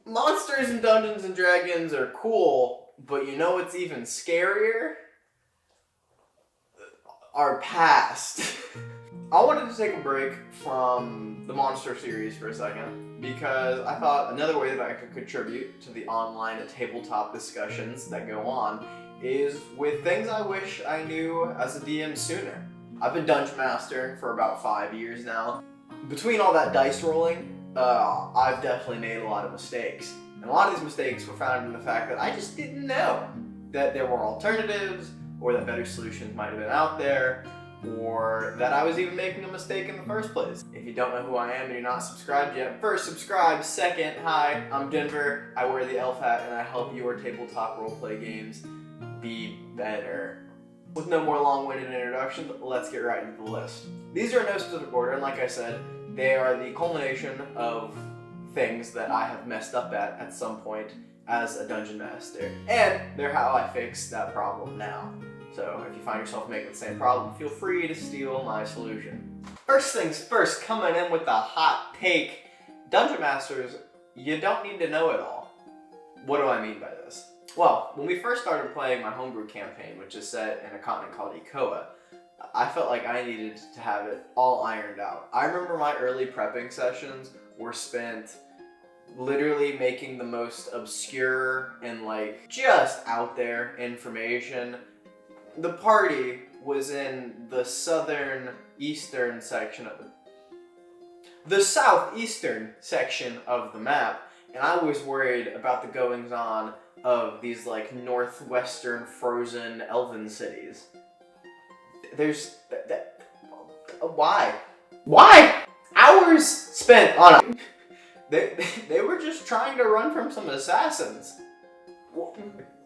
Monsters and Dungeons and Dragons are cool, but you know what's even scarier? Our past. I wanted to take a break from the Monster series for a second because I thought another way that I could contribute to the online tabletop discussions that go on is with things I wish I knew as a DM sooner. I've been Dungeon Mastering for about 5 years now. Between all that dice rolling, I've definitely made a lot of mistakes. And a lot of these mistakes were founded in the fact that I just didn't know that there were alternatives, or that better solutions might have been out there, or that I was even making a mistake in the first place. If you don't know who I am and you're not subscribed yet, first subscribe. Second, hi, I'm Denver. I wear the elf hat and I help your tabletop roleplay games be better. With no more long-winded introductions, let's get right into the list. These are in no specific order, and like I said, they are the culmination of things that I have messed up at some point as a dungeon master. And they're how I fix that problem now. So if you find yourself making the same problem, feel free to steal my solution. First things first, coming in with a hot take. Dungeon masters, you don't need to know it all. What do I mean by this? Well, when we first started playing my homebrew campaign, which is set in a continent called Ecoa, I felt like I needed to have it all ironed out. I remember my early prepping sessions were spent literally making the most obscure and just out there information. The party was in the southeastern section of the southeastern section of the map, and I was worried about the goings on of these northwestern frozen elven cities. Why? Hours spent on it. They were just trying to run from some assassins.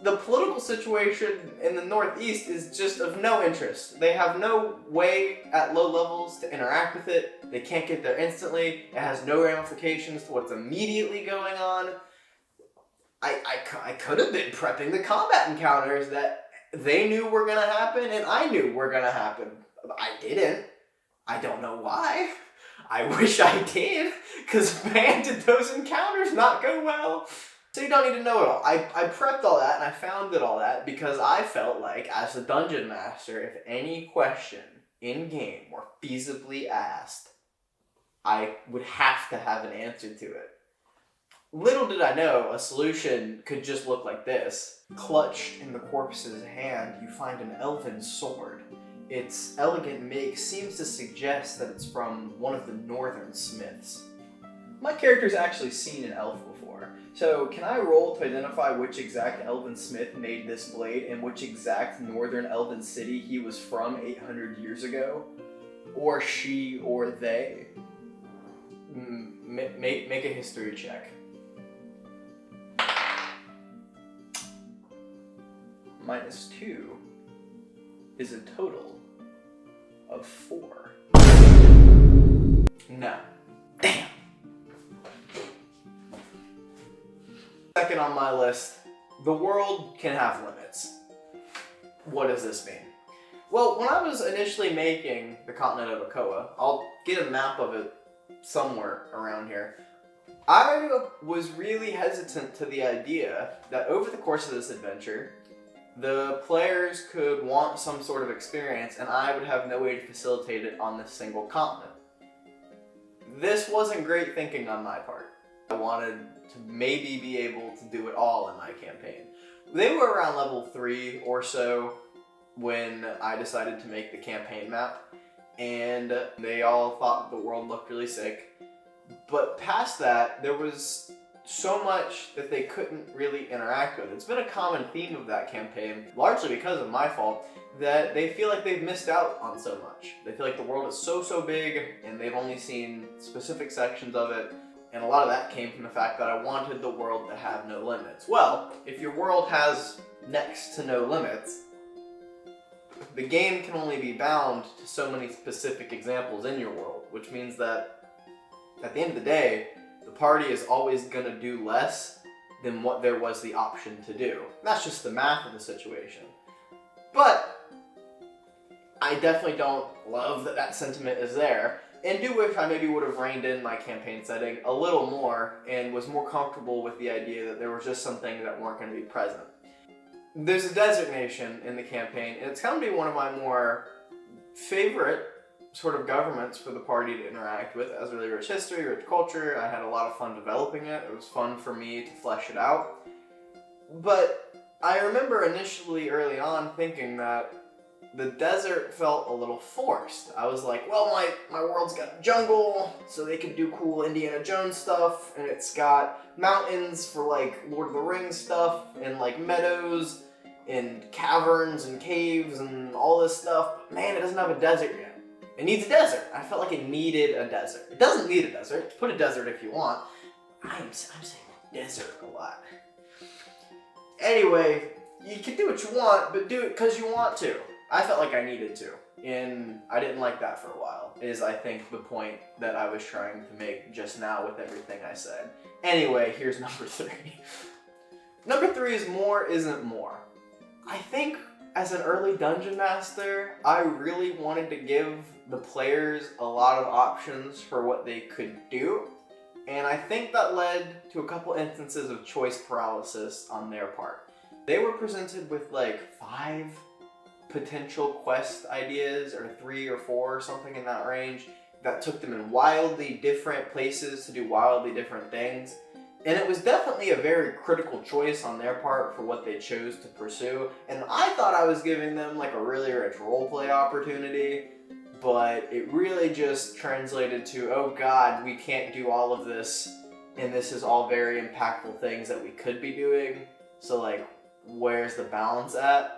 The political situation in the Northeast is just of no interest. They have no way at low levels to interact with it. They can't get there instantly. It has no ramifications to what's immediately going on. I could have been prepping the combat encounters that they knew were gonna happen and I knew were gonna happen. I didn't. I don't know why. I wish I did, because man, did those encounters not go well. So you don't need to know it all. I prepped all that and I founded all that because I felt like, as a dungeon master, if any question in-game were feasibly asked, I would have to have an answer to it. Little did I know, a solution could just look like this. Clutched in the corpse's hand, you find an elven sword. Its elegant make seems to suggest that it's from one of the northern smiths. My character's actually seen an elf before, so can I roll to identify which exact elven smith made this blade and which exact northern elven city he was from 800 years ago? Or she or they? Make a history check. -2 is a total of 4. No. Damn. Second on my list, the world can have limits. What does this mean? Well, when I was initially making the continent of Ecoa, I'll get a map of it somewhere around here. I was really hesitant to the idea that over the course of this adventure, the players could want some sort of experience and I would have no way to facilitate it on this single continent. This wasn't great thinking on my part. I wanted to maybe be able to do it all in my campaign. They were around level 3 or so when I decided to make the campaign map, and they all thought the world looked really sick. But past that, there was so much that they couldn't really interact with. It's been a common theme of that campaign, largely because of my fault, that they feel like they've missed out on so much. They feel like the world is so big and they've only seen specific sections of it, and a lot of that came from the fact that I wanted the world to have no limits. Well, if your world has next to no limits, the game can only be bound to so many specific examples in your world, which means that at the end of the day, the party is always going to do less than what there was the option to do. That's just the math of the situation. But I definitely don't love that that sentiment is there, and do wish I maybe would have reined in my campaign setting a little more and was more comfortable with the idea that there were just some things that weren't going to be present. There's a desert nation in the campaign, and it's going to be one of my more favorite sort of governments for the party to interact with. It has really rich history, rich culture. I had a lot of fun developing it. It was fun for me to flesh it out. But I remember initially early on thinking that the desert felt a little forced. I was like, well, my world's got a jungle, so they could do cool Indiana Jones stuff, and it's got mountains for like Lord of the Rings stuff, and like meadows, and caverns, and caves, and all this stuff, but man, it doesn't have a desert yet. It needs a desert. I felt like it needed a desert. It doesn't need a desert. Put a desert if you want. I'm saying desert a lot. Anyway, you can do what you want, but do it because you want to. I felt like I needed to, and I didn't like that for a while, is I think the point that I was trying to make just now with everything I said. Anyway, here's number 3. Number 3 is more isn't more. I think as an early dungeon master, I really wanted to give the players a lot of options for what they could do, and I think that led to a couple instances of choice paralysis on their part. They were presented with like 5 potential quest ideas, or 3 or 4 or something in that range, that took them in wildly different places to do wildly different things. And it was definitely a very critical choice on their part for what they chose to pursue. And I thought I was giving them like a really rich roleplay opportunity, but it really just translated to, oh god, we can't do all of this, and this is all very impactful things that we could be doing. So like, where's the balance at?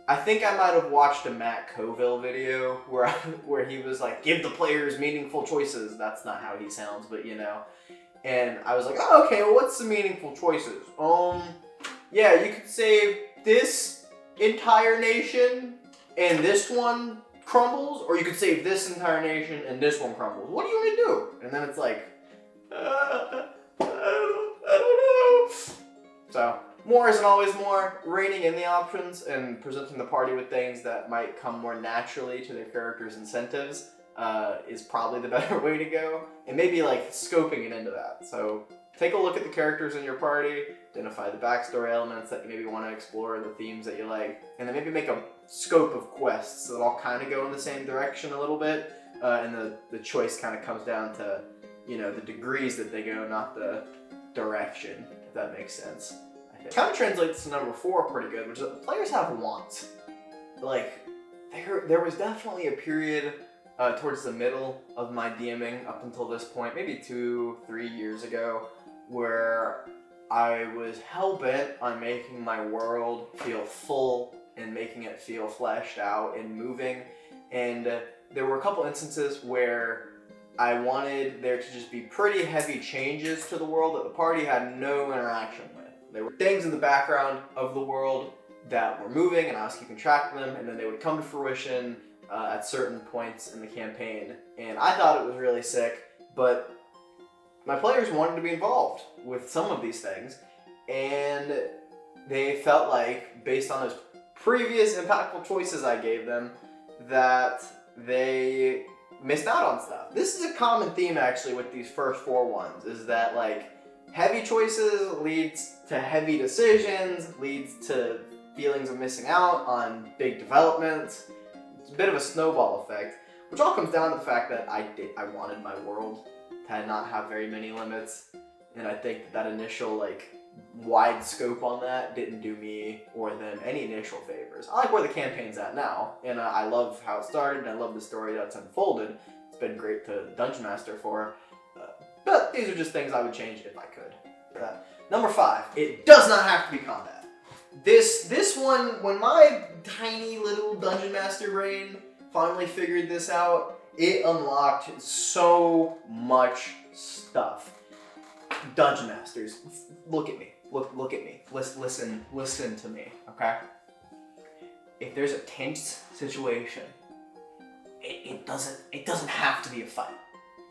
I think I might have watched a Matt Colville video where he was like, give the players meaningful choices. That's not how he sounds, but you know. And I was like, oh, okay, well, what's the meaningful choices? Yeah, you could save this entire nation and this one crumbles, or you could save this entire nation and this one crumbles. What do you want to do? And then it's like, I don't know. So, more isn't always more. Reining in the options and presenting the party with things that might come more naturally to their characters' incentives is probably the better way to go. And maybe like scoping it into that. So take a look at the characters in your party, identify the backstory elements that you maybe want to explore, the themes that you like, and then maybe make a scope of quests that all kind of go in the same direction a little bit. And the choice kind of comes down to, you know, the degrees that they go, not the direction, if that makes sense. It kind of translates to number 4 pretty good, which is that the players have wants. Like, there was definitely a period towards the middle of my DMing up until this point, maybe 2-3 years ago, where I was hell-bent on making my world feel full and making it feel fleshed out and moving. And there were a couple instances where I wanted there to just be pretty heavy changes to the world that the party had no interaction with. There were things in the background of the world that were moving, and I was keeping track of them, and then they would come to fruition at certain points in the campaign. And I thought it was really sick, but my players wanted to be involved with some of these things, and they felt like, based on those previous impactful choices I gave them, that they missed out on stuff. This is a common theme, actually, with these first 4 ones, is that, like, heavy choices leads to heavy decisions, leads to feelings of missing out on big developments. It's a bit of a snowball effect, which all comes down to the fact that I wanted my world to not have very many limits, and I think that initial, like, wide scope on that didn't do me or them any initial favors. I like where the campaign's at now, and I love how it started, and I love the story that's unfolded. It's been great to Dungeon Master for, but these are just things I would change if I could. Number 5, it does not have to be combat. This one, when my tiny little Dungeon Master brain finally figured this out, it unlocked so much stuff. Dungeon Masters, look at me. Look at me. Listen to me, okay? If there's a tense situation, it doesn't have to be a fight.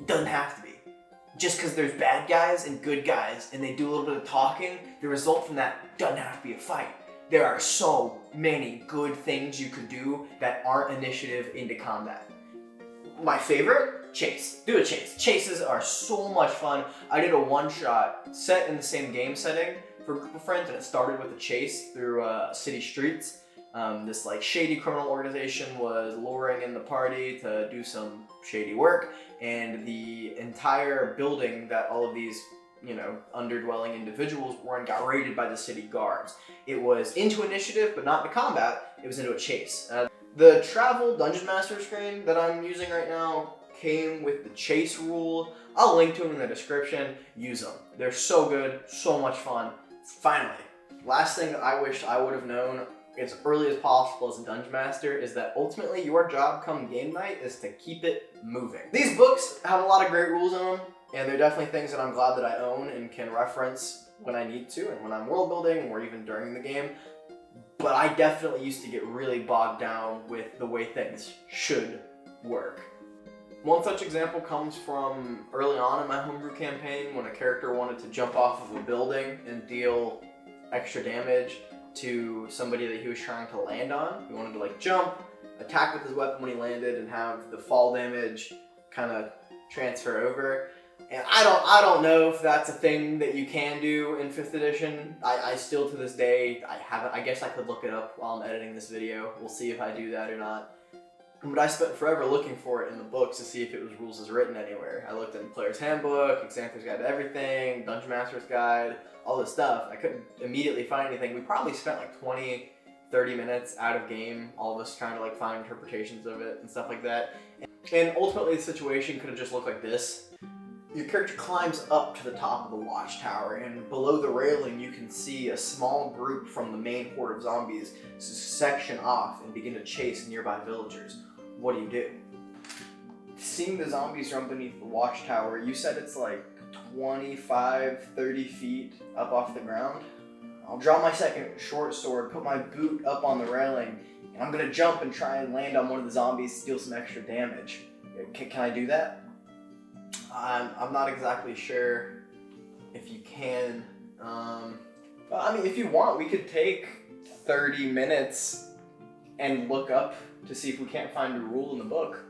It doesn't have to be. Just because there's bad guys and good guys and they do a little bit of talking, the result from that doesn't have to be a fight. There are so many good things you could do that aren't initiative into combat. My favorite, chase. Do a chase. Chases are so much fun. I did a one-shot set in the same game setting for a group of friends, and it started with a chase through city streets. This like shady criminal organization was luring in the party to do some shady work, and the entire building that all of these, you know, underdwelling individuals were in got raided by the city guards. It was into initiative, but not into combat. It was into a chase. The travel Dungeon Master screen that I'm using right now came with the chase rule. I'll link to them in the description. Use them. They're so good, so much fun. Finally, last thing that I wish I would have known as early as possible as a Dungeon Master is that ultimately your job come game night is to keep it moving. These books have a lot of great rules in them, and they're definitely things that I'm glad that I own and can reference when I need to and when I'm world building or even during the game. But I definitely used to get really bogged down with the way things should work. One such example comes from early on in my homebrew campaign when a character wanted to jump off of a building and deal extra damage to somebody that he was trying to land on. He wanted to like jump, attack with his weapon when he landed, and have the fall damage kind of transfer over. And I don't know if that's a thing that you can do in 5th edition. I still to this day, I haven't. I guess I could look it up while I'm editing this video. We'll see if I do that or not. But I spent forever looking for it in the books to see if it was rules as written anywhere. I looked in Player's Handbook, Examper's Guide to Everything, Dungeon Master's Guide, all this stuff. I couldn't immediately find anything. We probably spent like 20, 30 minutes out of game, all of us trying to like find interpretations of it and stuff like that. And ultimately the situation could have just looked like this. Your character climbs up to the top of the watchtower, and below the railing you can see a small group from the main horde of zombies section off and begin to chase nearby villagers. What do you do? Seeing the zombies from beneath the watchtower, you said it's like 25, 30 feet up off the ground. I'll draw my second short sword, put my boot up on the railing, and I'm gonna jump and try and land on one of the zombies, steal some extra damage. Can I do that? I'm not exactly sure if you can. I mean, if you want, we could take 30 minutes and look up to see if we can't find a rule in the book.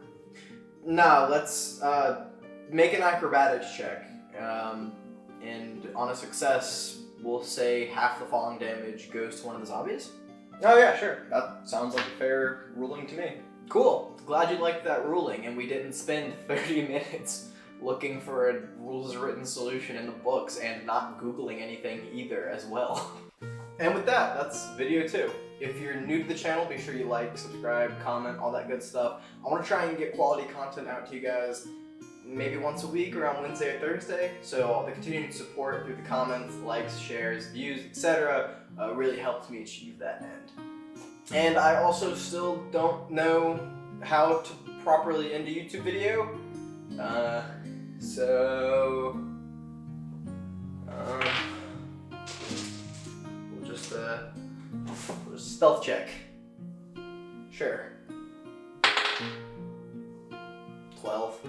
No, let's make an acrobatics check. And on a success, we'll say half the falling damage goes to one of the zombies. Oh yeah, sure. That sounds like a fair ruling to me. Cool. Glad you liked that ruling, and we didn't spend 30 minutes looking for a rules as written solution in the books and not Googling anything either as well. And with that, that's video 2. If you're new to the channel, be sure you like, subscribe, comment, all that good stuff. I want to try and get quality content out to you guys maybe once a week around Wednesday or Thursday. So the continued support through the comments, likes, shares, views, etc. Really helps me achieve that end. And I also still don't know how to properly end a YouTube video. We'll just stealth check. Sure. 12.